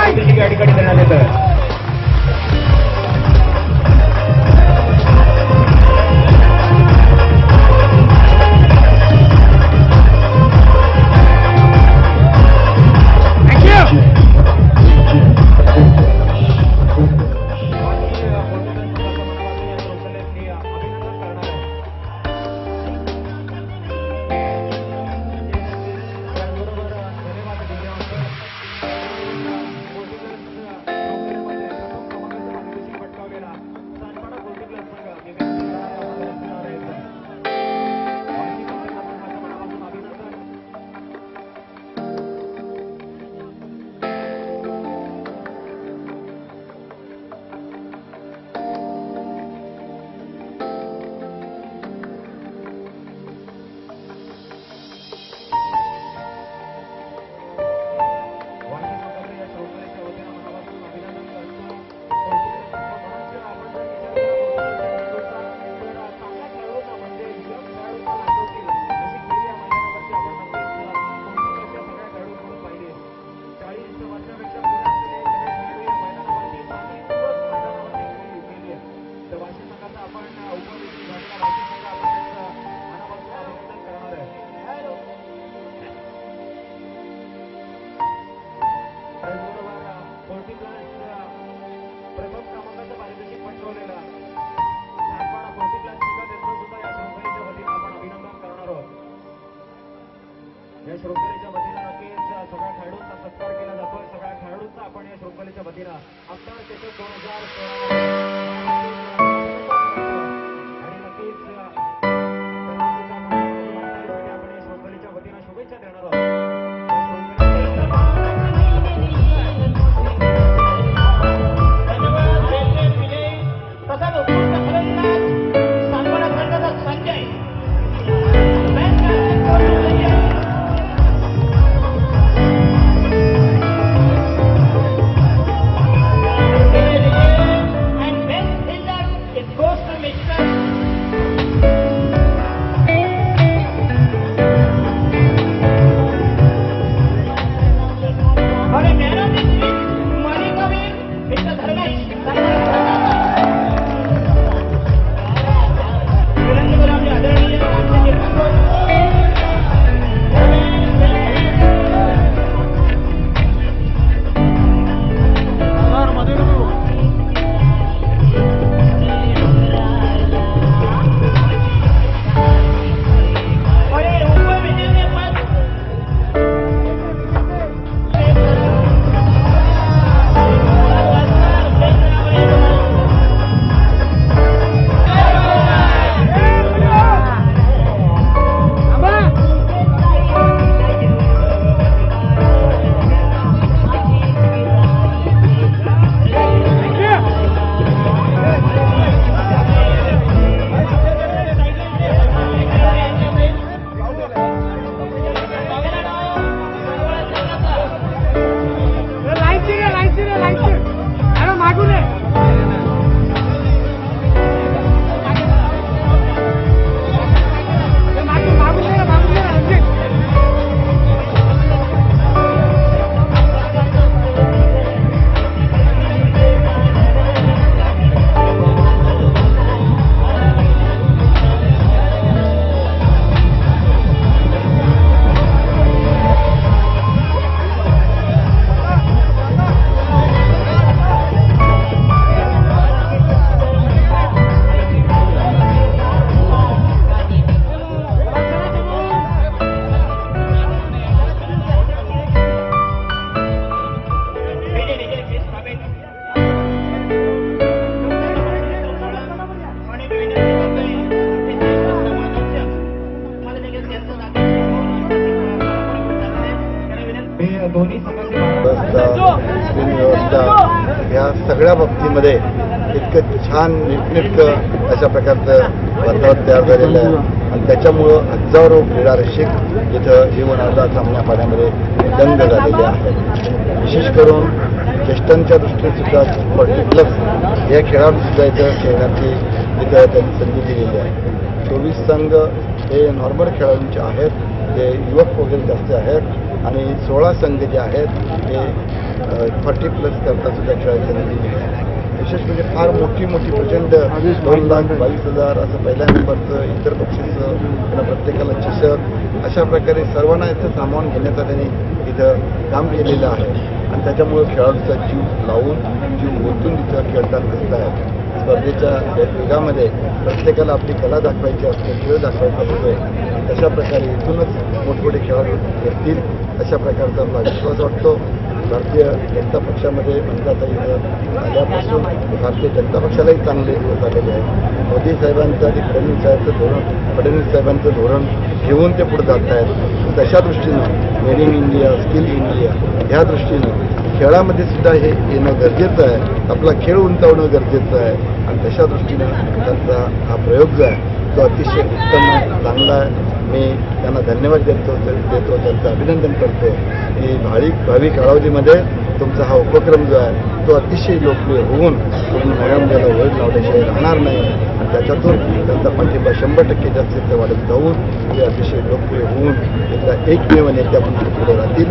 पारितोषिक या ठिकाणी देण्यात येतं. या शृंखलेच्या वतीनं नक्कीच सगळ्या खेळाडूंचा सत्कार केला जातोय. सगळ्या खेळाडूंचा आपण या शृंखलेच्या वतीनं आमदार चषक 2016 आणि नक्कीच आपण या शृंखलेच्या वतीनं शुभेच्छा देणार आहोत. व्यवस्था या सगळ्या बाबतीमध्ये इतकं छान नीटनेटकं अशा प्रकारचं वातावरण तयार झालेलं आहे आणि त्याच्यामुळं हजारो क्रीडा रसिक इथं जीवन अर्धा सामन्या पाण्यामध्ये दंग झालेले आहेत. विशेष करून ज्येष्ठांच्या दृष्टीने सुद्धा 40+ या खेळाडूसुद्धा इथं खेळण्याची इथं त्यांनी संधी दिलेली आहे. 24 संघ हे नॉर्मल खेळाडूंचे आहेत, ते युवक वगैरे जास्त आहेत आणि 16 संघ जे आहेत ते 40+ करता सुद्धा खेळायचं नाही. विशेष म्हणजे फार मोठी प्रचंड 2,22,000 असं पहिल्या नंबरचं इतर बक्षीसं त्यांना प्रत्येकाला चषक अशा प्रकारे सर्वांना इथं सामावून घेण्याचा त्यांनी इथं काम केलेलं आहे आणि त्याच्यामुळं खेळाडूचा जीव लावून जीव ओतून तिथं खेळताना दिसत आहे. स्पर्धेच्या युगामध्ये प्रत्येकाला आपली कला दाखवायची असते, खेळ दाखवायचा असतोय. तशा प्रकारे इथूनच मोठमोठे खेळाडू येतील अशा प्रकारचा मला विश्वास वाटतो. भारतीय जनता पक्षामध्ये मंत्राताई आल्यापासून भारतीय जनता पक्षालाही चांगले दिवस आलेले आहेत. मोदी साहेबांचं आणि फडणवीस साहेबांचं धोरण घेऊन ते पुढे जात आहेत. तशा दृष्टीनं made in India, skill India ह्या दृष्टीनं खेळामध्ये सुद्धा हे येणं गरजेचं आहे. आपला खेळ उंचावणं गरजेचं आहे आणि तशा दृष्टीनं त्यांचा हा प्रयोग जो आहे तो अतिशय उत्तम चांगला आहे. मी त्यांना धन्यवाद देतो, त्यांचं अभिनंदन करतो की भावी कालावधीमध्ये तुमचा हा उपक्रम जो आहे तो अतिशय लोकप्रिय होऊन तुम्ही नव्या मुलाला वळण लावल्याशिवाय राहणार नाही आणि त्याच्यातून त्यांचा पाठिंबा 100% जास्तीत वाढत जाऊन ते अतिशय लोकप्रिय होऊन एकदा एकमेव नेत्या पण पुढे राहतील.